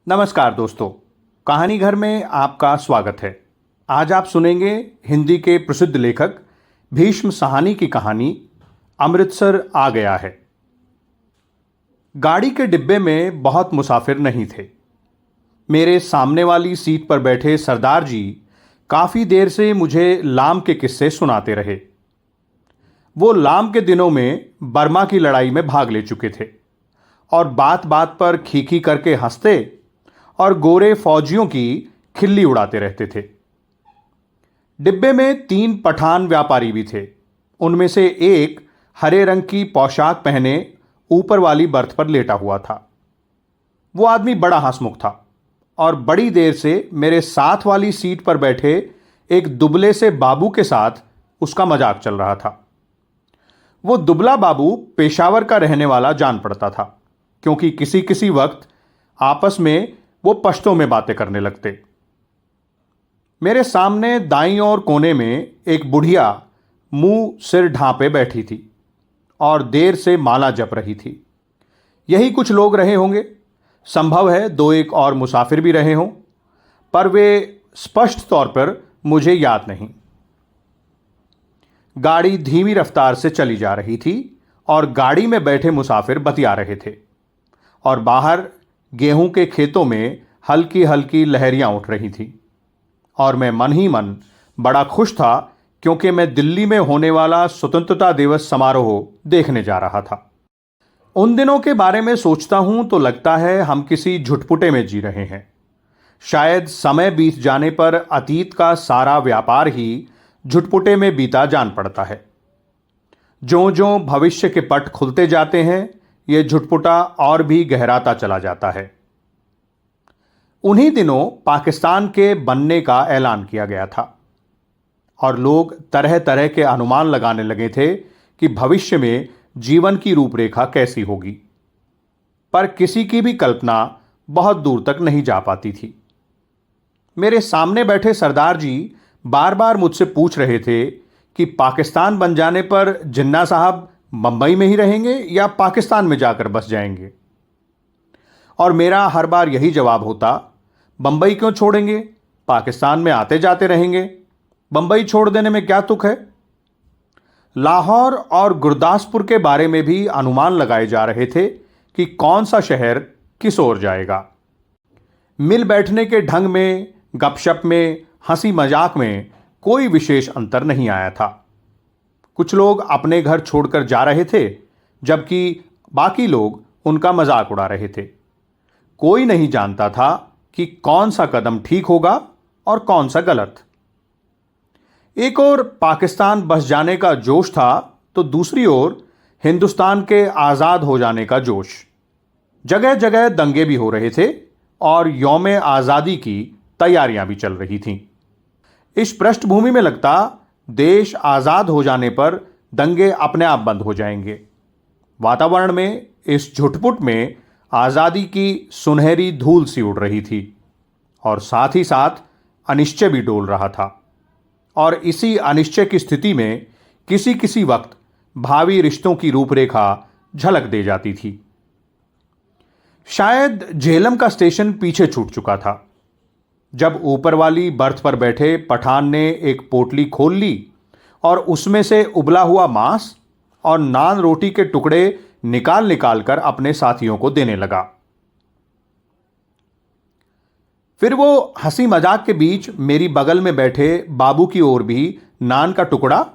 नमस्कार दोस्तों, कहानी घर में आपका स्वागत है। आज आप सुनेंगे हिंदी के प्रसिद्ध लेखक भीष्म साहनी की कहानी अमृतसर आ गया है। गाड़ी के डिब्बे में बहुत मुसाफिर नहीं थे। मेरे सामने वाली सीट पर बैठे सरदार जी काफ़ी देर से मुझे लाम के किस्से सुनाते रहे। वो लाम के दिनों में बर्मा की लड़ाई में भाग ले चुके थे और बात बात पर खीखी करके हंसते और गोरे फौजियों की खिल्ली उड़ाते रहते थे। डिब्बे में 3 पठान व्यापारी भी थे। उनमें से एक हरे रंग की पोशाक पहने ऊपर वाली बर्थ पर लेटा हुआ था। वो आदमी बड़ा हंसमुख था और बड़ी देर से मेरे साथ वाली सीट पर बैठे एक दुबले से बाबू के साथ उसका मजाक चल रहा था। वो दुबला बाबू पेशावर का रहने वाला जान पड़ता था, क्योंकि किसी किसी वक्त आपस में वो पश्तो में बातें करने लगते। मेरे सामने दाईं ओर कोने में एक बुढ़िया मुंह सिर ढांपे बैठी थी और देर से माला जप रही थी। यही कुछ लोग रहे होंगे। संभव है 2-1 और मुसाफिर भी रहे हों, पर वे स्पष्ट तौर पर मुझे याद नहीं। गाड़ी धीमी रफ्तार से चली जा रही थी और गाड़ी में बैठे मुसाफिर बतिया रहे थे और बाहर गेहूं के खेतों में हल्की हल्की लहरियां उठ रही थी। और मैं मन ही मन बड़ा खुश था, क्योंकि मैं दिल्ली में होने वाला स्वतंत्रता दिवस समारोह देखने जा रहा था। उन दिनों के बारे में सोचता हूं तो लगता है हम किसी झुटपुटे में जी रहे हैं। शायद समय बीत जाने पर अतीत का सारा व्यापार ही झुटपुटे में बीता जान पड़ता है। ज्यों ज्यों भविष्य के पट खुलते जाते हैं, ये झुटपुटा और भी गहराता चला जाता है। उन्हीं दिनों पाकिस्तान के बनने का ऐलान किया गया था और लोग तरह तरह के अनुमान लगाने लगे थे कि भविष्य में जीवन की रूपरेखा कैसी होगी, पर किसी की भी कल्पना बहुत दूर तक नहीं जा पाती थी। मेरे सामने बैठे सरदार जी बार बार मुझसे पूछ रहे थे कि पाकिस्तान बन जाने पर जिन्ना साहब बंबई में ही रहेंगे या पाकिस्तान में जाकर बस जाएंगे। और मेरा हर बार यही जवाब होता, बंबई क्यों छोड़ेंगे, पाकिस्तान में आते जाते रहेंगे। बंबई छोड़ देने में क्या तुक है। लाहौर और गुरदासपुर के बारे में भी अनुमान लगाए जा रहे थे कि कौन सा शहर किस ओर जाएगा। मिल बैठने के ढंग में, गपशप में, हंसी मजाक में कोई विशेष अंतर नहीं आया था। कुछ लोग अपने घर छोड़कर जा रहे थे, जबकि बाकी लोग उनका मजाक उड़ा रहे थे। कोई नहीं जानता था कि कौन सा कदम ठीक होगा और कौन सा गलत। एक ओर पाकिस्तान बस जाने का जोश था, तो दूसरी ओर हिंदुस्तान के आज़ाद हो जाने का जोश। जगह जगह दंगे भी हो रहे थे और यौम आज़ादी की तैयारियां भी चल रही थीं। इस पृष्ठभूमि में लगता देश आज़ाद हो जाने पर दंगे अपने आप बंद हो जाएंगे। वातावरण में इस झुटपुट में आज़ादी की सुनहरी धूल सी उड़ रही थी और साथ ही साथ अनिश्चय भी डोल रहा था। और इसी अनिश्चय की स्थिति में किसी किसी वक्त भावी रिश्तों की रूपरेखा झलक दे जाती थी। शायद झेलम का स्टेशन पीछे छूट चुका था जब ऊपर वाली बर्थ पर बैठे पठान ने एक पोटली खोल ली और उसमें से उबला हुआ मांस और नान रोटी के टुकड़े निकाल निकाल कर अपने साथियों को देने लगा। फिर वो हंसी मजाक के बीच मेरी बगल में बैठे बाबू की ओर भी नान का टुकड़ा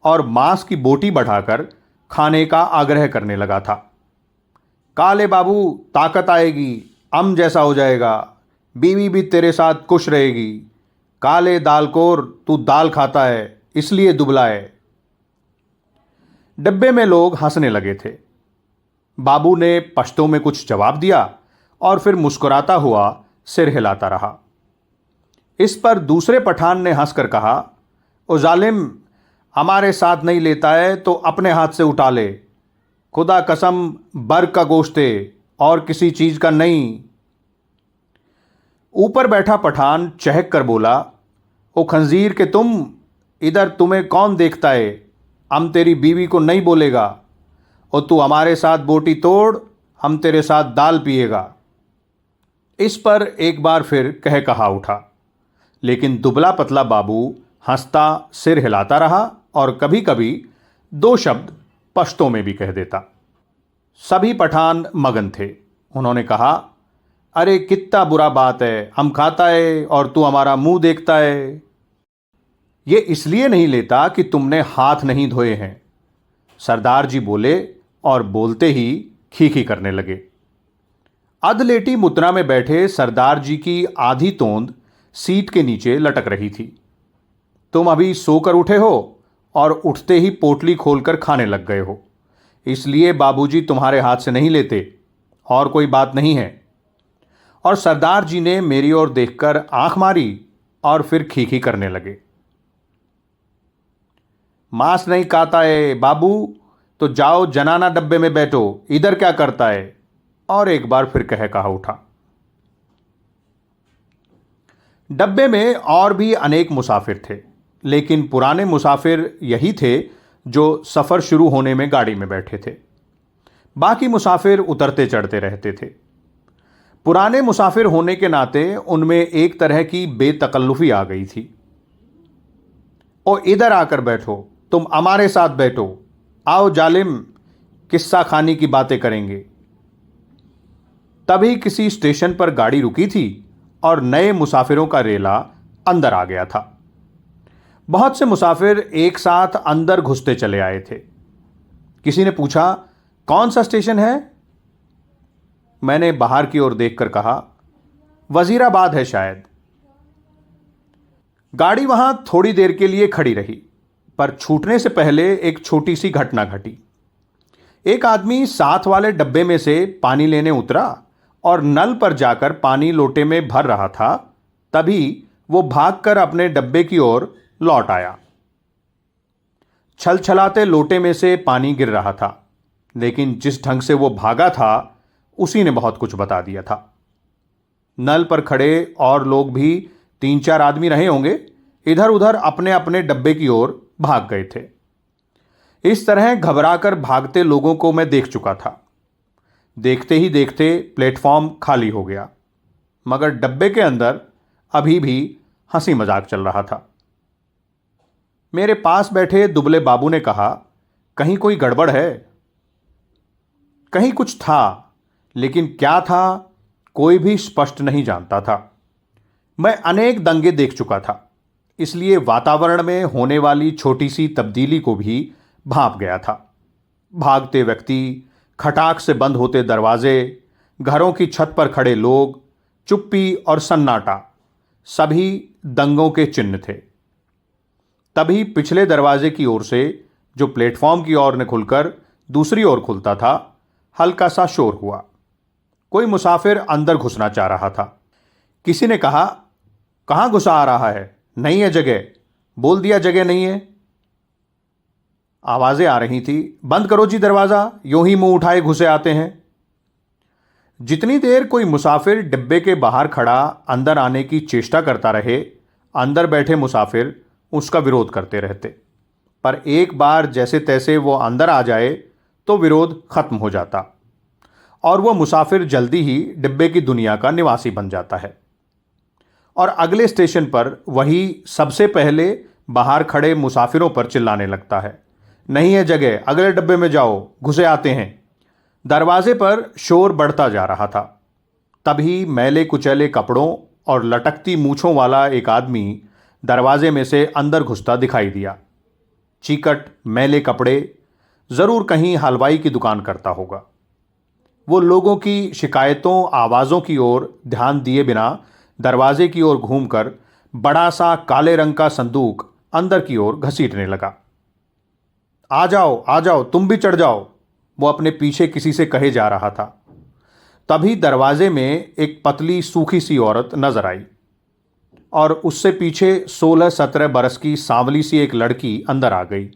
और मांस की बोटी बढ़ाकर खाने का आग्रह करने लगा था। काले बाबू, ताकत आएगी, अम जैसा हो जाएगा, बीवी भी तेरे साथ खुश रहेगी। काले दालकोर, तू दाल खाता है इसलिए दुबला है। डब्बे में लोग हंसने लगे थे। बाबू ने पश्तो में कुछ जवाब दिया और फिर मुस्कुराता हुआ सिर हिलाता रहा। इस पर दूसरे पठान ने हंसकर कहा, ओ जालिम, हमारे साथ नहीं लेता है तो अपने हाथ से उठा ले। खुदा कसम बर्ग का गोश्त है और किसी चीज का नहीं। ऊपर बैठा पठान चहक कर बोला, ओ खंजीर के तुम, इधर तुम्हें कौन देखता है। हम तेरी बीवी को नहीं बोलेगा और तू हमारे साथ बोटी तोड़, हम तेरे साथ दाल पिएगा। इस पर एक बार फिर कह कहा उठा, लेकिन दुबला पतला बाबू हंसता सिर हिलाता रहा और कभी कभी दो शब्द पश्तो में भी कह देता। सभी पठान मगन थे। उन्होंने कहा, अरे कितना बुरा बात है, हम खाता है और तू हमारा मुंह देखता है। ये इसलिए नहीं लेता कि तुमने हाथ नहीं धोए हैं, सरदार जी बोले और बोलते ही खीखी करने लगे। अधलेटी मुद्रा में बैठे सरदार जी की आधी तोंद सीट के नीचे लटक रही थी। तुम अभी सोकर उठे हो और उठते ही पोटली खोलकर खाने लग गए हो, इसलिए बाबूजी तुम्हारे हाथ से नहीं लेते, और कोई बात नहीं है। और सरदार जी ने मेरी ओर देखकर आंख मारी और फिर खीखी करने लगे। मांस नहीं खाता है बाबू तो जाओ जनाना डब्बे में बैठो, इधर क्या करता है। और एक बार फिर कहा उठा। डब्बे में और भी अनेक मुसाफिर थे, लेकिन पुराने मुसाफिर यही थे जो सफ़र शुरू होने में गाड़ी में बैठे थे। बाकी मुसाफिर उतरते चढ़ते रहते थे। पुराने मुसाफिर होने के नाते उनमें एक तरह की बेतकल्लुफी आ गई थी। ओ इधर आकर बैठो, तुम हमारे साथ बैठो, आओ जालिम, किस्सा खानी की बातें करेंगे। तभी किसी स्टेशन पर गाड़ी रुकी थी और नए मुसाफिरों का रेला अंदर आ गया था। बहुत से मुसाफिर एक साथ अंदर घुसते चले आए थे। किसी ने पूछा, कौन सा स्टेशन है? मैंने बाहर की ओर देखकर कहा, वजीराबाद है शायद। गाड़ी वहां थोड़ी देर के लिए खड़ी रही, पर छूटने से पहले एक छोटी सी घटना घटी। एक आदमी साथ वाले डब्बे में से पानी लेने उतरा और नल पर जाकर पानी लोटे में भर रहा था। तभी वो भागकर अपने डब्बे की ओर लौट आया। छलछलाते लोटे में से पानी गिर रहा था, लेकिन जिस ढंग से वो भागा था उसी ने बहुत कुछ बता दिया था। नल पर खड़े और लोग भी 3-4 आदमी रहे होंगे, इधर उधर अपने अपने डब्बे की ओर भाग गए थे। इस तरह घबराकर भागते लोगों को मैं देख चुका था। देखते ही देखते प्लेटफॉर्म खाली हो गया, मगर डब्बे के अंदर अभी भी हंसी मजाक चल रहा था। मेरे पास बैठे दुबले बाबू ने कहा, कहीं कोई गड़बड़ है? कहीं कुछ था, लेकिन क्या था कोई भी स्पष्ट नहीं जानता था। मैं अनेक दंगे देख चुका था, इसलिए वातावरण में होने वाली छोटी सी तब्दीली को भी भांप गया था। भागते व्यक्ति, खटाक से बंद होते दरवाजे, घरों की छत पर खड़े लोग, चुप्पी और सन्नाटा, सभी दंगों के चिन्ह थे। तभी पिछले दरवाजे की ओर से, जो प्लेटफॉर्म की ओर ने खुलकर दूसरी ओर खुलता था, हल्का सा शोर हुआ। कोई मुसाफिर अंदर घुसना चाह रहा था। किसी ने कहा, कहाँ घुसा आ रहा है? नहीं है जगह। बोल दिया जगह नहीं है। आवाजें आ रही थी, बंद करो जी दरवाजा, यूं ही मुंह उठाए घुसे आते हैं। जितनी देर कोई मुसाफिर डिब्बे के बाहर खड़ा अंदर आने की चेष्टा करता रहे, अंदर बैठे मुसाफिर उसका विरोध करते रहते। पर एक बार जैसे तैसे वो अंदर आ जाए तो विरोध खत्म हो जाता और वह मुसाफिर जल्दी ही डिब्बे की दुनिया का निवासी बन जाता है। और अगले स्टेशन पर वही सबसे पहले बाहर खड़े मुसाफिरों पर चिल्लाने लगता है, नहीं है जगह, अगले डब्बे में जाओ, घुसे आते हैं। दरवाजे पर शोर बढ़ता जा रहा था। तभी मैले कुचैले कपड़ों और लटकती मूछों वाला एक आदमी दरवाजे में से अंदर घुसता दिखाई दिया। चीकट मैले कपड़े, जरूर कहीं हलवाई की दुकान करता होगा। वो लोगों की शिकायतों आवाज़ों की ओर ध्यान दिए बिना दरवाजे की ओर घूमकर बड़ा सा काले रंग का संदूक अंदर की ओर घसीटने लगा। आ जाओ, तुम भी चढ़ जाओ, वो अपने पीछे किसी से कहे जा रहा था। तभी दरवाजे में एक पतली सूखी सी औरत नजर आई और उससे पीछे 16-17 बरस की सांवली सी एक लड़की अंदर आ गई।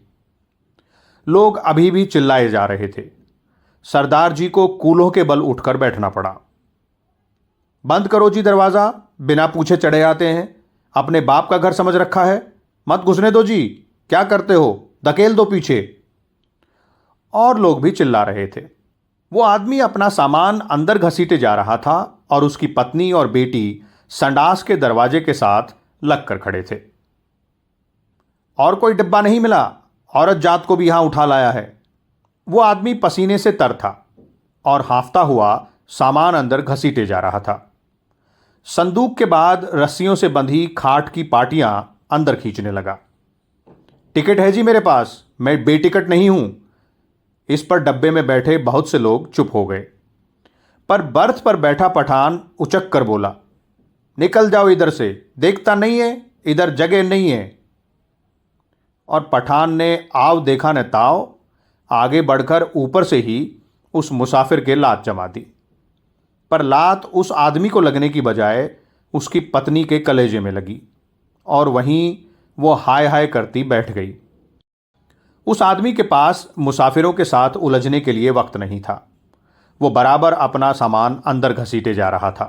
लोग अभी भी चिल्लाए जा रहे थे। सरदार जी को कूल्हों के बल उठकर बैठना पड़ा। बंद करो जी दरवाजा, बिना पूछे चढ़े आते हैं। अपने बाप का घर समझ रखा है, मत घुसने दो जी, क्या करते हो, धकेल दो पीछे। और लोग भी चिल्ला रहे थे। वो आदमी अपना सामान अंदर घसीटे जा रहा था और उसकी पत्नी और बेटी संडास के दरवाजे के साथ लगकर खड़े थे। और कोई डिब्बा नहीं मिला? औरत जात को भी यहां उठा लाया है। वो आदमी पसीने से तर था और हांफता हुआ सामान अंदर घसीटे जा रहा था। संदूक के बाद रस्सियों से बंधी खाट की पाटियां अंदर खींचने लगा। टिकट है जी मेरे पास, मैं बेटिकट नहीं हूं। इस पर डब्बे में बैठे बहुत से लोग चुप हो गए, पर बर्थ पर बैठा पठान उचक कर बोला, निकल जाओ इधर से, देखता नहीं है इधर जगह नहीं है। और पठान ने आव देखा न ताव आगे बढ़कर ऊपर से ही उस मुसाफिर के लात जमा दी। पर लात उस आदमी को लगने की बजाय उसकी पत्नी के कलेजे में लगी और वहीं वो हाय हाय करती बैठ गई। उस आदमी के पास मुसाफिरों के साथ उलझने के लिए वक्त नहीं था। वो बराबर अपना सामान अंदर घसीटे जा रहा था,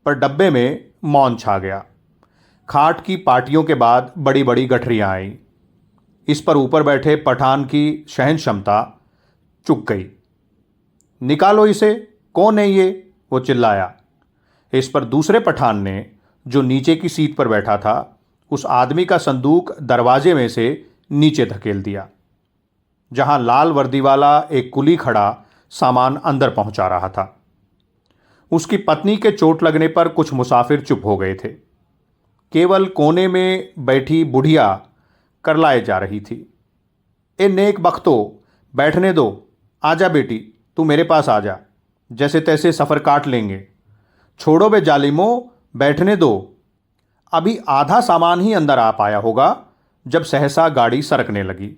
पर डब्बे में मौन छा गया। खाट की पाटियों के बाद बड़ी बड़ी गठरियां आईं। इस पर ऊपर बैठे पठान की सहन क्षमता चुक गई। निकालो इसे, कौन है ये? वो चिल्लाया। इस पर दूसरे पठान ने, जो नीचे की सीट पर बैठा था, उस आदमी का संदूक दरवाजे में से नीचे धकेल दिया, जहां लाल वर्दी वाला एक कुली खड़ा सामान अंदर पहुंचा रहा था। उसकी पत्नी के चोट लगने पर कुछ मुसाफिर चुप हो गए थे। केवल कोने में बैठी बुढ़िया करलाए जा रही थी। ए नेक बख्तो, बैठने दो, आजा बेटी, तू मेरे पास आ जा, जैसे तैसे सफ़र काट लेंगे। छोड़ो बे जालिमो, बैठने दो। अभी आधा सामान ही अंदर आ पाया होगा जब सहसा गाड़ी सरकने लगी।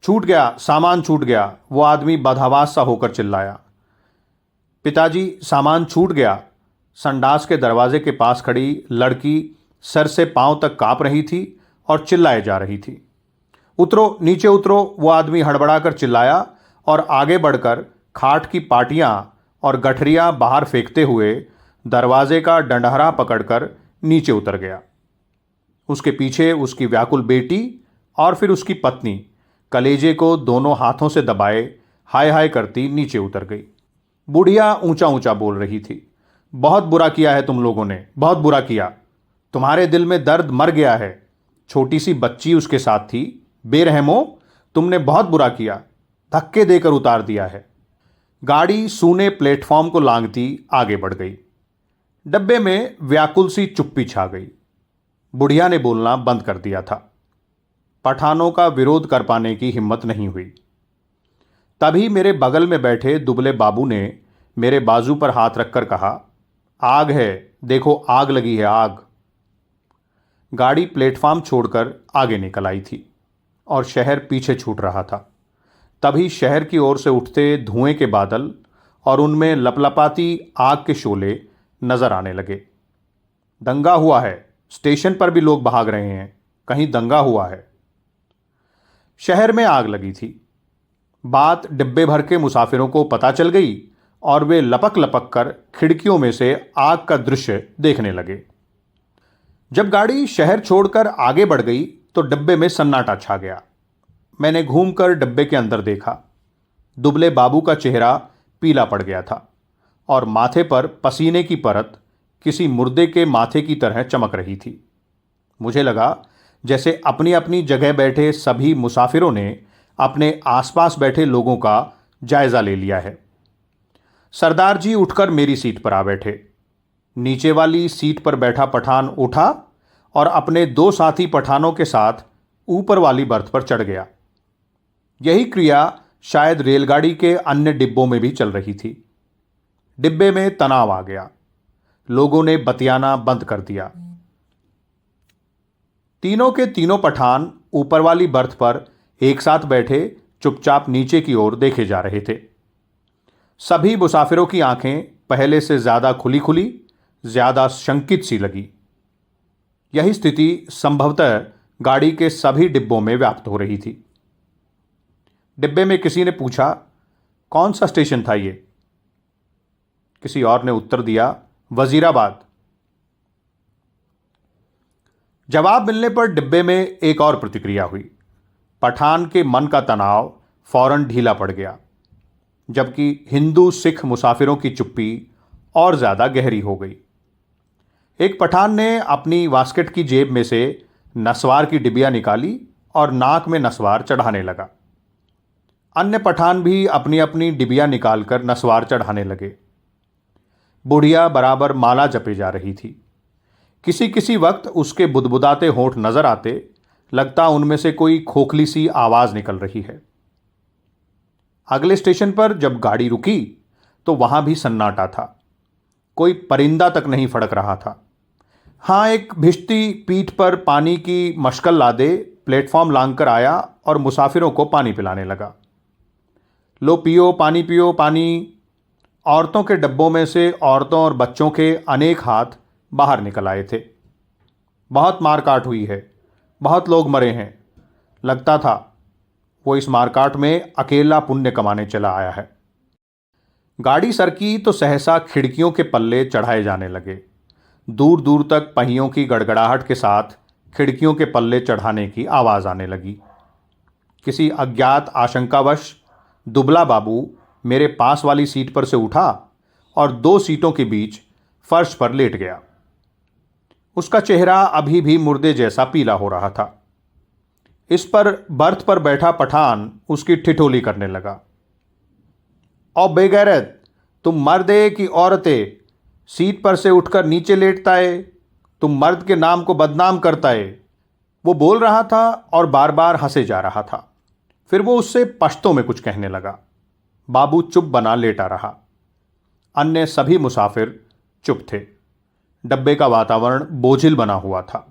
छूट गया, सामान छूट गया, वो आदमी बदहवास सा होकर चिल्लाया। पिताजी, सामान छूट गया। संडास के दरवाजे के पास खड़ी लड़की सर से पांव तक कांप रही थी और चिल्लाए जा रही थी। उतरो, नीचे उतरो, वो आदमी हड़बड़ाकर चिल्लाया और आगे बढ़कर खाट की पाटियां और गठरियां बाहर फेंकते हुए दरवाजे का डंडहरा पकड़कर नीचे उतर गया। उसके पीछे उसकी व्याकुल बेटी और फिर उसकी पत्नी कलेजे को दोनों हाथों से दबाए हाय हाय करती नीचे उतर गई। बुढ़िया ऊंचा ऊंचा बोल रही थी, बहुत बुरा किया है तुम लोगों ने, बहुत बुरा किया। तुम्हारे दिल में दर्द मर गया है। छोटी सी बच्ची उसके साथ थी। बेरहमो, तुमने बहुत बुरा किया, धक्के देकर उतार दिया है। गाड़ी सूने प्लेटफॉर्म को लांघती आगे बढ़ गई। डब्बे में व्याकुल सी चुप्पी छा गई। बुढ़िया ने बोलना बंद कर दिया था। पठानों का विरोध कर पाने की हिम्मत नहीं हुई। तभी मेरे बगल में बैठे दुबले बाबू ने मेरे बाजू पर हाथ रखकर कहा, आग है, देखो आग लगी है, आग। गाड़ी प्लेटफॉर्म छोड़कर आगे निकल आई थी और शहर पीछे छूट रहा था। तभी शहर की ओर से उठते धुएं के बादल और उनमें लपलपाती आग के शोले नजर आने लगे। दंगा हुआ है, स्टेशन पर भी लोग भाग रहे हैं, कहीं दंगा हुआ है। शहर में आग लगी थी। बात डिब्बे भर के मुसाफिरों को पता चल गई और वे लपक लपक कर खिड़कियों में से आग का दृश्य देखने लगे। जब गाड़ी शहर छोड़कर आगे बढ़ गई तो डब्बे में सन्नाटा छा गया। मैंने घूमकर डब्बे के अंदर देखा। दुबले बाबू का चेहरा पीला पड़ गया था और माथे पर पसीने की परत किसी मुर्दे के माथे की तरह चमक रही थी। मुझे लगा जैसे अपनी अपनी जगह बैठे सभी मुसाफिरों ने अपने आसपास बैठे लोगों का जायजा ले लिया है। सरदार जी उठकर मेरी सीट पर आ बैठे। नीचे वाली सीट पर बैठा पठान उठा और अपने दो साथी पठानों के साथ ऊपर वाली बर्थ पर चढ़ गया। यही क्रिया शायद रेलगाड़ी के अन्य डिब्बों में भी चल रही थी। डिब्बे में तनाव आ गया। लोगों ने बतियाना बंद कर दिया। तीनों के तीनों पठान ऊपर वाली बर्थ पर एक साथ बैठे चुपचाप नीचे की ओर देखे जा रहे थे। सभी मुसाफिरों की आंखें पहले से ज्यादा खुली खुली, ज्यादा शंकित सी लगी। यही स्थिति संभवतः गाड़ी के सभी डिब्बों में व्याप्त हो रही थी। डिब्बे में किसी ने पूछा, कौन सा स्टेशन था ये? किसी और ने उत्तर दिया, वजीराबाद। जवाब मिलने पर डिब्बे में एक और प्रतिक्रिया हुई। पठान के मन का तनाव फौरन ढीला पड़ गया, जबकि हिंदू सिख मुसाफिरों की चुप्पी और ज़्यादा गहरी हो गई। एक पठान ने अपनी वास्केट की जेब में से नस्वार की डिबिया निकाली और नाक में नस्वार चढ़ाने लगा। अन्य पठान भी अपनी अपनी डिबिया निकालकर नस्वार चढ़ाने लगे। बुढ़िया बराबर माला जपे जा रही थी। किसी किसी वक्त उसके बुदबुदाते होंठ नजर आते, लगता उनमें से कोई खोखली सी आवाज निकल रही है। अगले स्टेशन पर जब गाड़ी रुकी तो वहां भी सन्नाटा था। कोई परिंदा तक नहीं फड़क रहा था। हाँ, एक भिश्ती पीठ पर पानी की मशकल लादे प्लेटफॉर्म लांघकर आया और मुसाफिरों को पानी पिलाने लगा। लो पियो पानी। औरतों के डब्बों में से औरतों और बच्चों के अनेक हाथ बाहर निकल आए थे। बहुत मारकाट हुई है, बहुत लोग मरे हैं। लगता था वो इस मारकाट में अकेला पुण्य कमाने चला आया है। गाड़ी सरकी तो सहसा खिड़कियों के पल्ले चढ़ाए जाने लगे। दूर दूर तक पहियों की गड़गड़ाहट के साथ खिड़कियों के पल्ले चढ़ाने की आवाज आने लगी। किसी अज्ञात आशंकावश दुबला बाबू मेरे पास वाली सीट पर से उठा और 2 सीटों के बीच फर्श पर लेट गया। उसका चेहरा अभी भी मुर्दे जैसा पीला हो रहा था। इस पर बर्थ पर बैठा पठान उसकी ठिठोली करने लगा। और बेगैरत, तुम मर्दे की औरतें, सीट पर से उठकर नीचे लेटता है, तुम मर्द के नाम को बदनाम करता है। वो बोल रहा था और बार बार हंसे जा रहा था। फिर वो उससे पश्तो में कुछ कहने लगा। बाबू चुप बना लेटा रहा। अन्य सभी मुसाफिर चुप थे। डब्बे का वातावरण बोझिल बना हुआ था।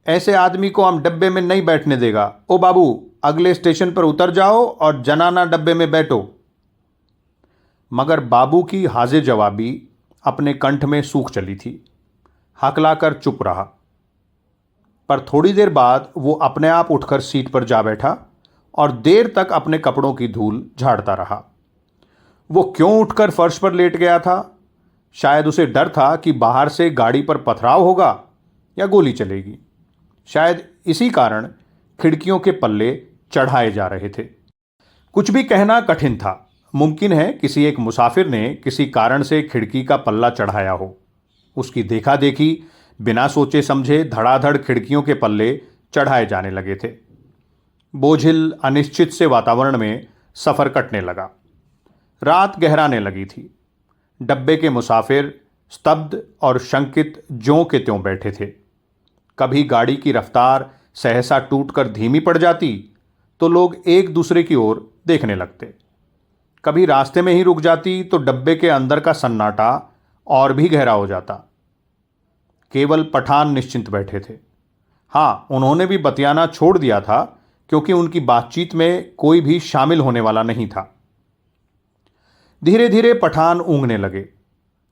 ऐसे आदमी को हम डब्बे में नहीं बैठने देगा। ओ बाबू, अगले स्टेशन पर उतर जाओ और जनाना डब्बे में बैठो। मगर बाबू की हाजिर जवाबी अपने कंठ में सूख चली थी। हकलाकर चुप रहा। पर थोड़ी देर बाद वो अपने आप उठकर सीट पर जा बैठा और देर तक अपने कपड़ों की धूल झाड़ता रहा। वो क्यों उठकर फर्श पर लेट गया था? शायद उसे डर था कि बाहर से गाड़ी पर पथराव होगा या गोली चलेगी। शायद इसी कारण खिड़कियों के पल्ले चढ़ाए जा रहे थे। कुछ भी कहना कठिन था। मुमकिन है किसी एक मुसाफिर ने किसी कारण से खिड़की का पल्ला चढ़ाया हो। उसकी देखा देखी बिना सोचे समझे धड़ाधड़ खिड़कियों के पल्ले चढ़ाए जाने लगे थे। बोझिल अनिश्चित से वातावरण में सफर कटने लगा। रात गहराने लगी थी। डब्बे के मुसाफिर स्तब्ध और शंकित ज्यों के त्यों बैठे थे। कभी गाड़ी की रफ्तार सहसा टूटकर धीमी पड़ जाती तो लोग एक दूसरे की ओर देखने लगते। कभी रास्ते में ही रुक जाती तो डब्बे के अंदर का सन्नाटा और भी गहरा हो जाता। केवल पठान निश्चिंत बैठे थे। हाँ, उन्होंने भी बतियाना छोड़ दिया था क्योंकि उनकी बातचीत में कोई भी शामिल होने वाला नहीं था। धीरे धीरे पठान ऊँघने लगे,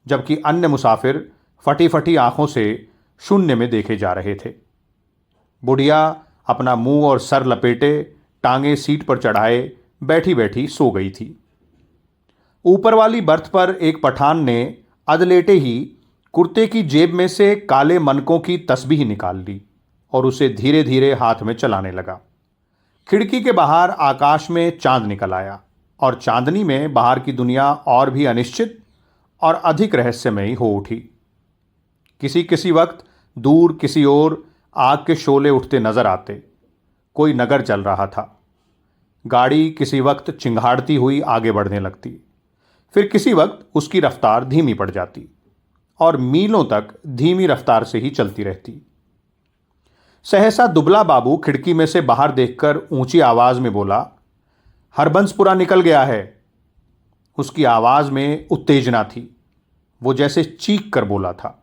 जबकि अन्य मुसाफिर फटी फटी आंखों से शून्य में देखे जा रहे थे। बुढ़िया अपना मुंह और सर लपेटे टांगे सीट पर चढ़ाए बैठी बैठी सो गई थी। ऊपर वाली बर्थ पर एक पठान ने अधलेटे ही कुर्ते की जेब में से काले मनकों की तस्बीह निकाल ली और उसे धीरे धीरे हाथ में चलाने लगा। खिड़की के बाहर आकाश में चांद निकल आया और चांदनी में बाहर की दुनिया और भी अनिश्चित और अधिक रहस्यमयी हो उठी। किसी किसी वक्त दूर किसी ओर आग के शोले उठते नजर आते। कोई नगर चल रहा था। गाड़ी किसी वक्त चिंगाड़ती हुई आगे बढ़ने लगती, फिर किसी वक्त उसकी रफ्तार धीमी पड़ जाती और मीलों तक धीमी रफ्तार से ही चलती रहती। सहसा दुबला बाबू खिड़की में से बाहर देखकर ऊंची आवाज में बोला, हरबंसपुरा निकल गया है। उसकी आवाज में उत्तेजना थी। वो जैसे चीख कर बोला था।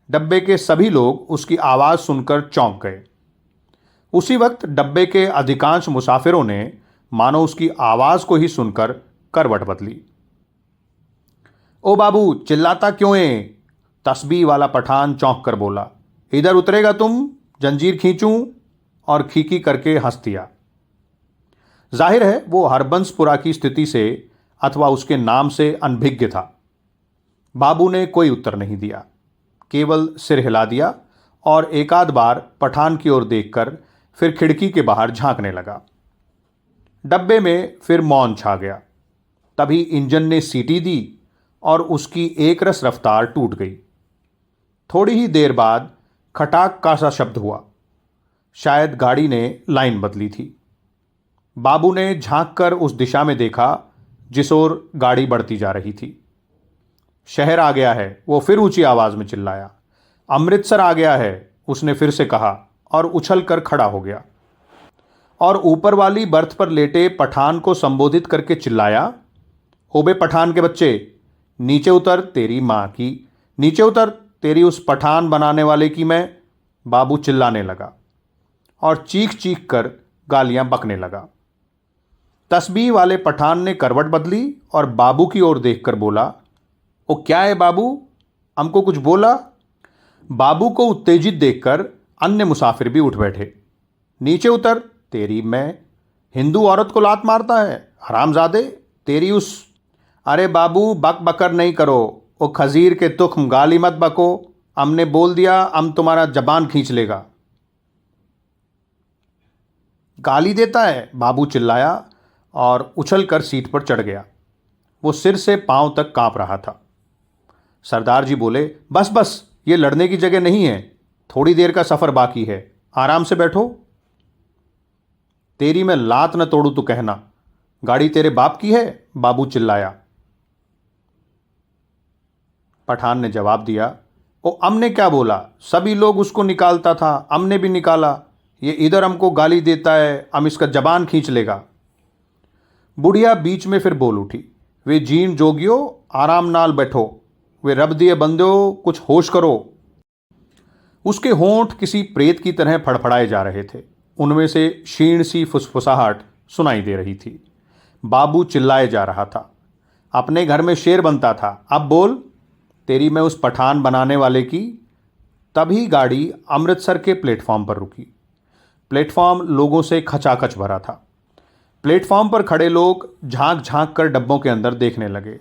डब्बे के सभी लोग उसकी आवाज सुनकर चौंक गए। उसी वक्त डब्बे के अधिकांश मुसाफिरों ने मानो उसकी आवाज को ही सुनकर करवट बदली। ओ बाबू, चिल्लाता क्यों है? तस्बीह वाला पठान चौंक कर बोला। इधर उतरेगा तुम, जंजीर खींचूं? और खीखी करके हंस दिया। जाहिर है वो हरबंसपुरा की स्थिति से अथवा उसके नाम से अनभिज्ञ था। बाबू ने कोई उत्तर नहीं दिया, केवल सिर हिला दिया और एकाध बार पठान की ओर देखकर फिर खिड़की के बाहर झांकने लगा। डब्बे में फिर मौन छा गया। तभी इंजन ने सीटी दी और उसकी एकरस रफ्तार टूट गई। थोड़ी ही देर बाद खटाक का सा शब्द हुआ। शायद गाड़ी ने लाइन बदली थी। बाबू ने झांक कर उस दिशा में देखा जिस ओर गाड़ी बढ़ती जा रही थी। शहर आ गया है, वो फिर ऊंची आवाज में चिल्लाया। अमृतसर आ गया है, उसने फिर से कहा और उछल कर खड़ा हो गया और ऊपर वाली बर्थ पर लेटे पठान को संबोधित करके चिल्लाया, ओबे पठान के बच्चे, नीचे उतर तेरी माँ की, नीचे उतर तेरी उस पठान बनाने वाले की मैं। बाबू चिल्लाने लगा और चीख चीख कर गालियां बकने लगा। तस्बीह वाले पठान ने करवट बदली और बाबू की ओर देखकर बोला, ओ क्या है बाबू, हमको कुछ बोला? बाबू को उत्तेजित देखकर अन्य मुसाफिर भी उठ बैठे। नीचे उतर तेरी मैं, हिंदू औरत को लात मारता है, हरामजादे तेरी उस। अरे बाबू बक बकर नहीं करो, ओ खजीर के तुख्म, गाली मत बको, हमने बोल दिया, हम तुम्हारा जबान खींच लेगा। गाली देता है, बाबू चिल्लाया और उछलकर सीट पर चढ़ गया। वो सिर से पांव तक कांप रहा था। सरदार जी बोले, बस बस, ये लड़ने की जगह नहीं है, थोड़ी देर का सफर बाकी है, आराम से बैठो। तेरी मैं लात न तोड़ू तो कहना, गाड़ी तेरे बाप की है, बाबू चिल्लाया। पठान ने जवाब दिया, ओ हमने क्या बोला, सभी लोग उसको निकालता था, हमने भी निकाला, ये इधर हमको गाली देता है, हम इसका जबान खींच लेगा। बुढ़िया बीच में फिर बोल उठी, वे जीन जोगियो, आराम नाल बैठो, वे रब दिए बंदो, कुछ होश करो। उसके होंठ किसी प्रेत की तरह फड़फड़ाए जा रहे थे। उनमें से क्षीण सी फुसफुसाहट सुनाई दे रही थी। बाबू चिल्लाए जा रहा था, अपने घर में शेर बनता था, अब बोल तेरी मैं उस पठान बनाने वाले की। तभी गाड़ी अमृतसर के प्लेटफॉर्म पर रुकी। प्लेटफॉर्म लोगों से खचाखच भरा था। प्लेटफॉर्म पर खड़े लोग झांक झांक कर डब्बों के अंदर देखने लगे।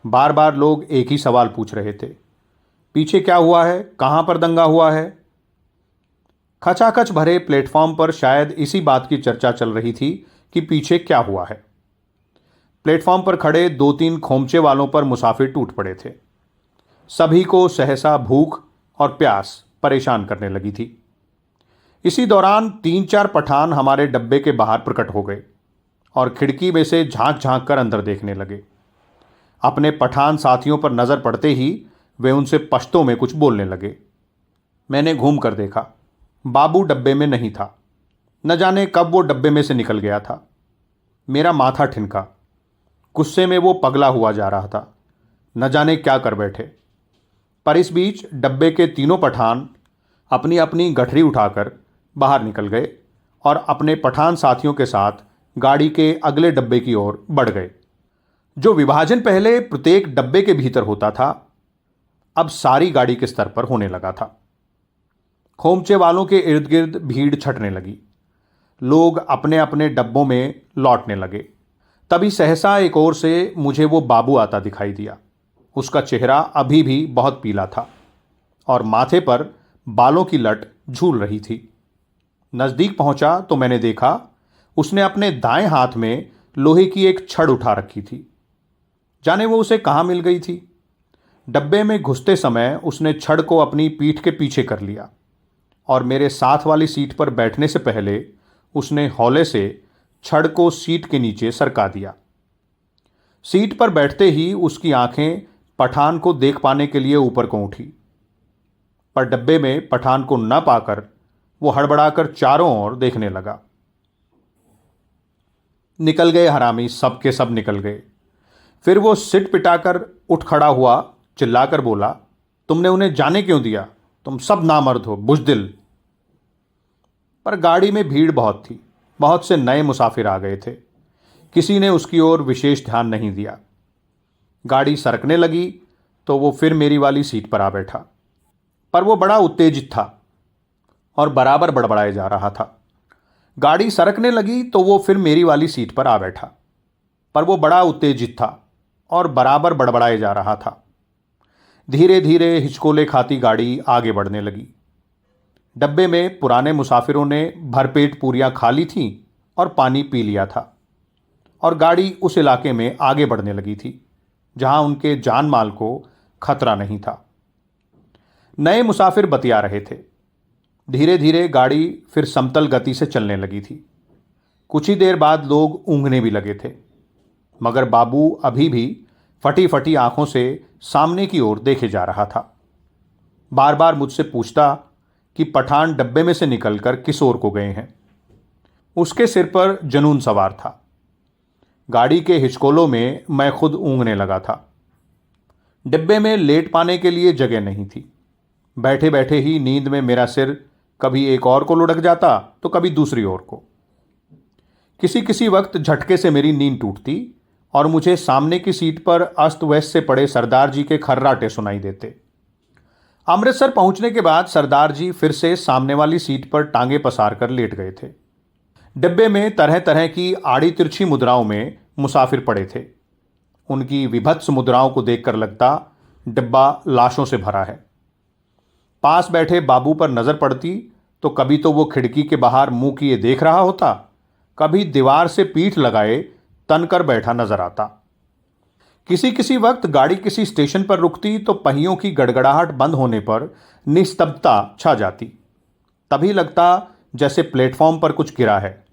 बार बार लोग एक ही सवाल पूछ रहे थे, पीछे क्या हुआ है, कहां पर दंगा हुआ है। खचाखच भरे प्लेटफॉर्म पर शायद इसी बात की चर्चा चल रही थी कि पीछे क्या हुआ है। प्लेटफॉर्म पर खड़े दो तीन खोमचे वालों पर मुसाफिर टूट पड़े थे। सभी को सहसा भूख और प्यास परेशान करने लगी थी। इसी दौरान तीन चार पठान हमारे डब्बे के बाहर प्रकट हो गए और खिड़की में से झांक झांक कर अंदर देखने लगे। अपने पठान साथियों पर नजर पड़ते ही वे उनसे पश्तो में कुछ बोलने लगे। मैंने घूम कर देखा, बाबू डब्बे में नहीं था। न जाने कब वो डब्बे में से निकल गया था। मेरा माथा ठिनका। गुस्से में वो पगला हुआ जा रहा था, न जाने क्या कर बैठे। पर इस बीच डब्बे के तीनों पठान अपनी अपनी गठरी उठाकर बाहर निकल गए और अपने पठान साथियों के साथ गाड़ी के अगले डब्बे की ओर बढ़ गए। जो विभाजन पहले प्रत्येक डब्बे के भीतर होता था, अब सारी गाड़ी के स्तर पर होने लगा था। खोमचे वालों के इर्द गिर्द भीड़ छटने लगी। लोग अपने अपने डब्बों में लौटने लगे। तभी सहसा एक ओर से मुझे वो बाबू आता दिखाई दिया। उसका चेहरा अभी भी बहुत पीला था और माथे पर बालों की लट झूल रही थी। नजदीक पहुंचा तो मैंने देखा उसने अपने दाएं हाथ में लोहे की एक छड़ उठा रखी थी। जाने वो उसे कहां मिल गई थी। डब्बे में घुसते समय उसने छड़ को अपनी पीठ के पीछे कर लिया और मेरे साथ वाली सीट पर बैठने से पहले उसने हौले से छड़ को सीट के नीचे सरका दिया। सीट पर बैठते ही उसकी आंखें पठान को देख पाने के लिए ऊपर को उठी, पर डब्बे में पठान को न पाकर वो हड़बड़ाकर चारों ओर देखने लगा। निकल गए हरामी, सब के सब निकल गए। फिर वो सिट पिटाकर उठ खड़ा हुआ, चिल्लाकर बोला, तुमने उन्हें जाने क्यों दिया? तुम सब नामर्द हो, बुज़दिल। पर गाड़ी में भीड़ बहुत थी। बहुत से नए मुसाफिर आ गए थे। किसी ने उसकी ओर विशेष ध्यान नहीं दिया। गाड़ी सरकने लगी तो वो फिर मेरी वाली सीट पर आ बैठा, पर वो बड़ा उत्तेजित था और बराबर बड़बड़ाए जा रहा था। गाड़ी सरकने लगी तो वो फिर मेरी वाली सीट पर आ बैठा, पर वो बड़ा उत्तेजित था और बराबर बड़बड़ाए जा रहा था। धीरे धीरे हिचकोले खाती गाड़ी आगे बढ़ने लगी। डब्बे में पुराने मुसाफिरों ने भरपेट पूरियां खा ली थीं और पानी पी लिया था और गाड़ी उस इलाके में आगे बढ़ने लगी थी जहां उनके जान माल को खतरा नहीं था। नए मुसाफिर बतिया रहे थे। धीरे धीरे गाड़ी फिर समतल गति से चलने लगी थी। कुछ ही देर बाद लोग ऊँघने भी लगे थे, मगर बाबू अभी भी फटी फटी आंखों से सामने की ओर देखे जा रहा था। बार बार मुझसे पूछता कि पठान डब्बे में से निकलकर किस ओर को गए हैं। उसके सिर पर जुनून सवार था। गाड़ी के हिचकोलों में मैं खुद ऊँघने लगा था। डिब्बे में लेट पाने के लिए जगह नहीं थी। बैठे बैठे ही नींद में मेरा सिर कभी एक और को लुढ़क जाता तो कभी दूसरी ओर को। किसी किसी वक्त झटके से मेरी नींद टूटती और मुझे सामने की सीट पर अस्त व्यस्त से पड़े सरदार जी के खर्राटे सुनाई देते। अमृतसर पहुंचने के बाद सरदार जी फिर से सामने वाली सीट पर टांगे पसार कर लेट गए थे। डिब्बे में तरह तरह की आड़ी तिरछी मुद्राओं में मुसाफिर पड़े थे। उनकी विभत्स मुद्राओं को देखकर लगता डिब्बा लाशों से भरा है। पास बैठे बाबू पर नजर पड़ती तो कभी तो वो खिड़की के बाहर मुंह किए देख रहा होता, कभी दीवार से पीठ लगाए तनकर बैठा नजर आता। किसी किसी वक्त गाड़ी किसी स्टेशन पर रुकती तो पहियों की गड़गड़ाहट बंद होने पर निस्तब्धता छा जाती। तभी लगता जैसे प्लेटफॉर्म पर कुछ गिरा है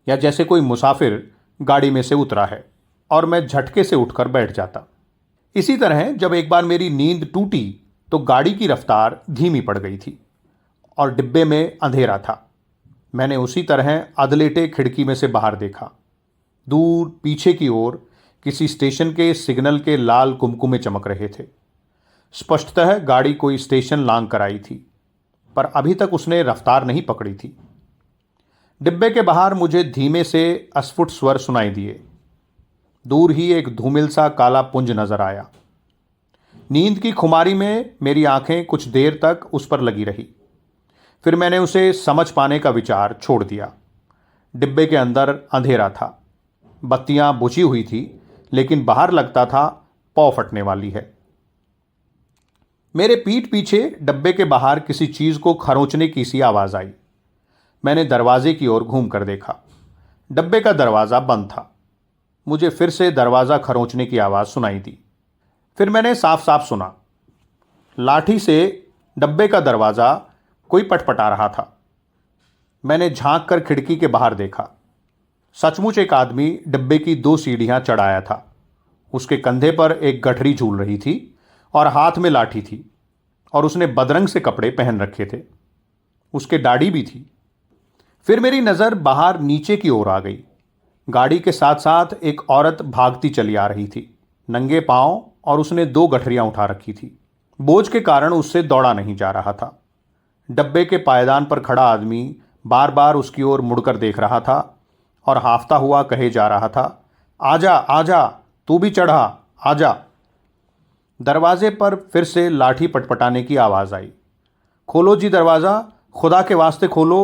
या जैसे कोई मुसाफिर गाड़ी में से उतरा है, और मैं झटके से उठकर बैठ जाता। इसी तरह जब एक बार मेरी नींद टूटी तो गाड़ी की रफ्तार धीमी पड़ गई थी और डिब्बे में अंधेरा था। मैंने उसी तरह अधलेटे खिड़की में से बाहर देखा। दूर पीछे की ओर किसी स्टेशन के सिग्नल के लाल कुमकुमे चमक रहे थे। स्पष्टतः गाड़ी कोई स्टेशन लांग कर आई थी, पर अभी तक उसने रफ्तार नहीं पकड़ी थी। डिब्बे के बाहर मुझे धीमे से अस्फुट स्वर सुनाई दिए। दूर ही एक धूमिल सा काला पुंज नजर आया। नींद की खुमारी में मेरी आंखें कुछ देर तक उस पर लगी रही। फिर मैंने उसे समझ पाने का विचार छोड़ दिया। डिब्बे के अंदर अंधेरा था। बत्तियां बुझी हुई थी, लेकिन बाहर लगता था पौ फटने वाली है। मेरे पीठ पीछे डब्बे के बाहर किसी चीज को खरोंचने की सी आवाज आई। मैंने दरवाजे की ओर घूम कर देखा। डब्बे का दरवाज़ा बंद था। मुझे फिर से दरवाज़ा खरोंचने की आवाज़ सुनाई दी। फिर मैंने साफ साफ सुना, लाठी से डब्बे का दरवाज़ा कोई पटपटा रहा था। मैंने झांक कर खिड़की के बाहर देखा। सचमुच एक आदमी डब्बे की 2 सीढ़ियां चढ़ाया था। उसके कंधे पर एक गठरी झूल रही थी और हाथ में लाठी थी, और उसने बदरंग से कपड़े पहन रखे थे। उसके दाढ़ी भी थी। फिर मेरी नज़र बाहर नीचे की ओर आ गई। गाड़ी के साथ साथ एक औरत भागती चली आ रही थी, नंगे पांव, और उसने 2 गठरियां उठा रखी थी। बोझ के कारण उससे दौड़ा नहीं जा रहा था। डब्बे के पायदान पर खड़ा आदमी बार बार उसकी ओर मुड़कर देख रहा था और हाफता हुआ कहे जा रहा था, आजा आजा, तू भी चढ़ा, आजा। दरवाजे पर फिर से लाठी पटपटाने की आवाज़ आई। खोलो जी दरवाज़ा, खुदा के वास्ते खोलो।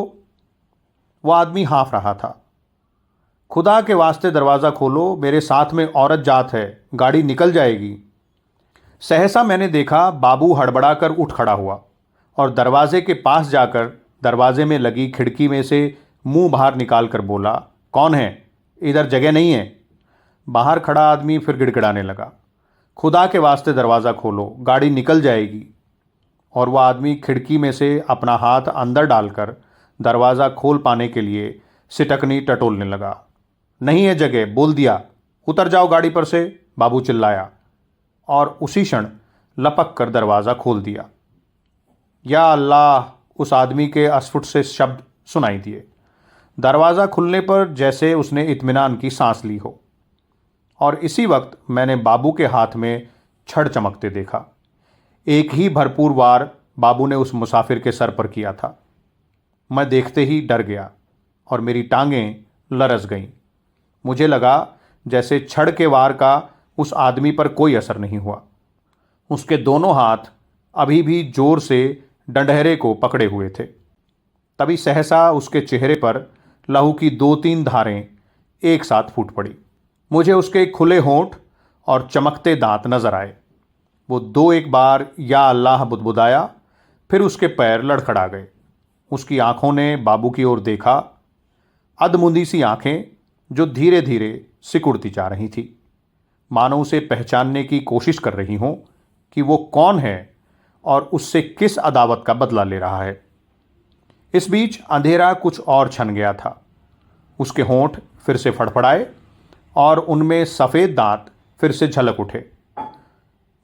वह आदमी हाँफ रहा था। खुदा के वास्ते दरवाज़ा खोलो, मेरे साथ में औरत जात है, गाड़ी निकल जाएगी। सहसा मैंने देखा बाबू हड़बड़ा कर उठ खड़ा हुआ और दरवाजे के पास जाकर दरवाजे में लगी खिड़की में से मुंह बाहर निकाल कर बोला, कौन है? इधर जगह नहीं है। बाहर खड़ा आदमी फिर गिड़गिड़ाने लगा, खुदा के वास्ते दरवाज़ा खोलो, गाड़ी निकल जाएगी। और वह आदमी खिड़की में से अपना हाथ अंदर डालकर दरवाज़ा खोल पाने के लिए सिटकनी टटोलने लगा। नहीं है जगह, बोल दिया, उतर जाओ गाड़ी पर से, बाबू चिल्लाया, और उसी क्षण लपक कर दरवाज़ा खोल दिया। या अल्लाह, उस आदमी के अस्फुट से शब्द सुनाई दिए। दरवाज़ा खुलने पर जैसे उसने इत्मीनान की सांस ली हो। और इसी वक्त मैंने बाबू के हाथ में छड़ चमकते देखा। एक ही भरपूर वार बाबू ने उस मुसाफिर के सर पर किया था। मैं देखते ही डर गया और मेरी टांगें लरस गईं। मुझे लगा जैसे छड़ के वार का उस आदमी पर कोई असर नहीं हुआ। उसके दोनों हाथ अभी भी जोर से डंडहरे को पकड़े हुए थे। तभी सहसा उसके चेहरे पर लहू की 2-3 धारें एक साथ फूट पड़ी। मुझे उसके खुले होंठ और चमकते दांत नजर आए। वो 2-1 बार या अल्लाह बुदबुदाया, फिर उसके पैर लड़खड़ा गए। उसकी आंखों ने बाबू की ओर देखा, अधमुंदी सी आंखें जो धीरे धीरे सिकुड़ती जा रही थी। मानो उसे पहचानने की कोशिश कर रही हों कि वो कौन है और उससे किस अदावत का बदला ले रहा है। इस बीच अंधेरा कुछ और छन गया था। उसके होंठ फिर से फड़फड़ाए और उनमें सफ़ेद दांत फिर से झलक उठे।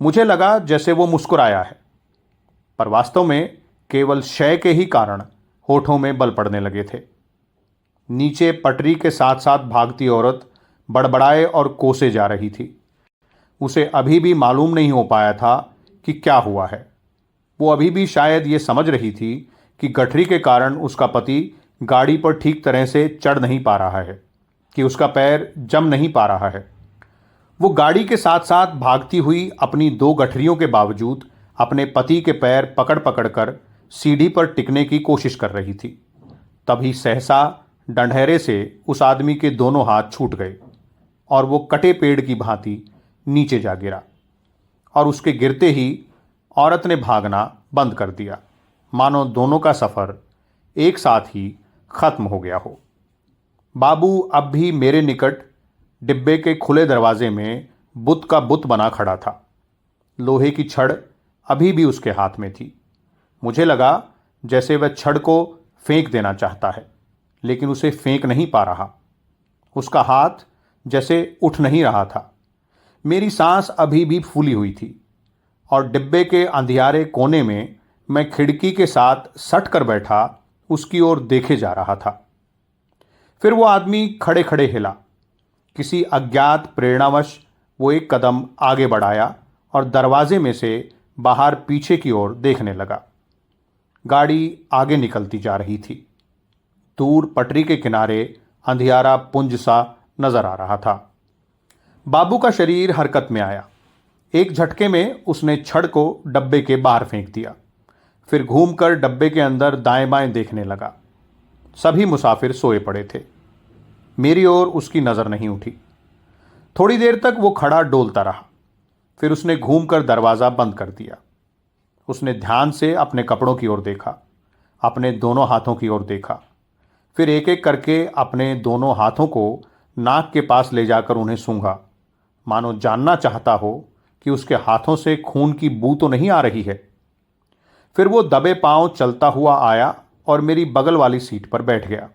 मुझे लगा जैसे वो मुस्कुराया है, पर वास्तव में केवल शय के ही कारण होठों में बल पड़ने लगे थे। नीचे पटरी के साथ साथ भागती औरत बड़बड़ाए और कोसे जा रही थी। उसे अभी भी मालूम नहीं हो पाया था कि क्या हुआ है। वो अभी भी शायद ये समझ रही थी कि गठरी के कारण उसका पति गाड़ी पर ठीक तरह से चढ़ नहीं पा रहा है, कि उसका पैर जम नहीं पा रहा है। वो गाड़ी के साथ साथ भागती हुई अपनी 2 गठरियों के बावजूद अपने पति के पैर पकड़ पकड़ कर सीढ़ी पर टिकने की कोशिश कर रही थी। तभी सहसा डंढेरे से उस आदमी के दोनों हाथ छूट गए और वो कटे पेड़ की भांति नीचे जा गिरा, और उसके गिरते ही औरत ने भागना बंद कर दिया, मानो दोनों का सफ़र एक साथ ही खत्म हो गया हो। बाबू अब भी मेरे निकट डिब्बे के खुले दरवाजे में बुत का बुत बना खड़ा था। लोहे की छड़ अभी भी उसके हाथ में थी। मुझे लगा जैसे वह छड़ को फेंक देना चाहता है, लेकिन उसे फेंक नहीं पा रहा। उसका हाथ जैसे उठ नहीं रहा था। मेरी सांस अभी भी फूली हुई थी और डिब्बे के अंधियारे कोने में मैं खिड़की के साथ सट कर बैठा उसकी ओर देखे जा रहा था। फिर वो आदमी खड़े खड़े हिला। किसी अज्ञात प्रेरणावश वो एक कदम आगे बढ़ाया और दरवाजे में से बाहर पीछे की ओर देखने लगा। गाड़ी आगे निकलती जा रही थी। दूर पटरी के किनारे अंधियारा पुंज सा नजर आ रहा था। बाबू का शरीर हरकत में आया। एक झटके में उसने छड़ को डब्बे के बाहर फेंक दिया। फिर घूमकर डब्बे के अंदर दाएं बाएं देखने लगा। सभी मुसाफिर सोए पड़े थे। मेरी ओर उसकी नज़र नहीं उठी। थोड़ी देर तक वो खड़ा डोलता रहा। फिर उसने घूमकर दरवाज़ा बंद कर दिया। उसने ध्यान से अपने कपड़ों की ओर देखा, अपने दोनों हाथों की ओर देखा। फिर एक एक करके अपने दोनों हाथों को नाक के पास ले जाकर उन्हें सूंघा, मानो जानना चाहता हो कि उसके हाथों से खून की बू तो नहीं आ रही है। फिर वो दबे पांव चलता हुआ आया और मेरी बगल वाली सीट पर बैठ गया।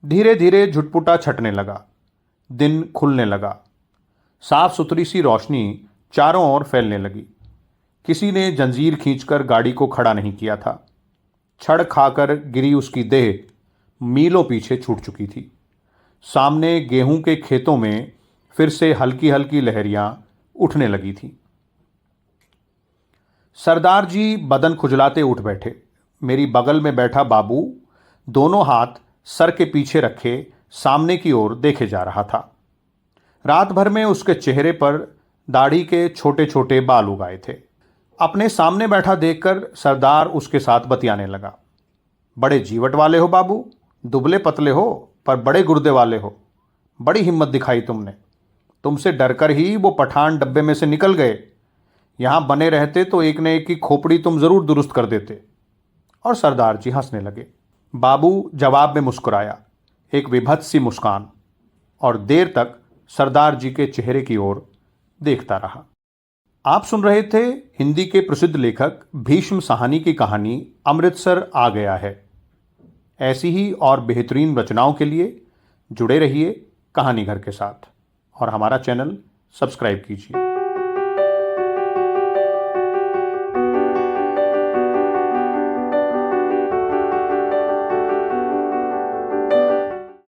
धीरे धीरे झुटपुटा छटने लगा। दिन खुलने लगा। साफ सुथरी सी रोशनी चारों ओर फैलने लगी। किसी ने जंजीर खींचकर गाड़ी को खड़ा नहीं किया था। छड़ खाकर गिरी उसकी देह मीलों पीछे छूट चुकी थी। सामने गेहूं के खेतों में फिर से हल्की हल्की लहरियां उठने लगी थीं। सरदार जी बदन खुजलाते उठ बैठे। मेरी बगल में बैठा बाबू दोनों हाथ सर के पीछे रखे सामने की ओर देखे जा रहा था। रात भर में उसके चेहरे पर दाढ़ी के छोटे छोटे बाल उगाए थे। अपने सामने बैठा देखकर सरदार उसके साथ बतियाने लगा। बड़े जीवट वाले हो बाबू, दुबले पतले हो पर बड़े गुर्दे वाले हो। बड़ी हिम्मत दिखाई तुमने। तुमसे डरकर ही वो पठान डब्बे में से निकल गए। यहाँ बने रहते तो एक न एक की खोपड़ी तुम जरूर दुरुस्त कर देते। और सरदार जी हंसने लगे। बाबू जवाब में मुस्कुराया, एक विभत्स सी मुस्कान, और देर तक सरदार जी के चेहरे की ओर देखता रहा। आप सुन रहे थे हिंदी के प्रसिद्ध लेखक भीष्म साहनी की कहानी अमृतसर आ गया है। ऐसी ही और बेहतरीन रचनाओं के लिए जुड़े रहिए कहानी घर के साथ और हमारा चैनल सब्सक्राइब कीजिए।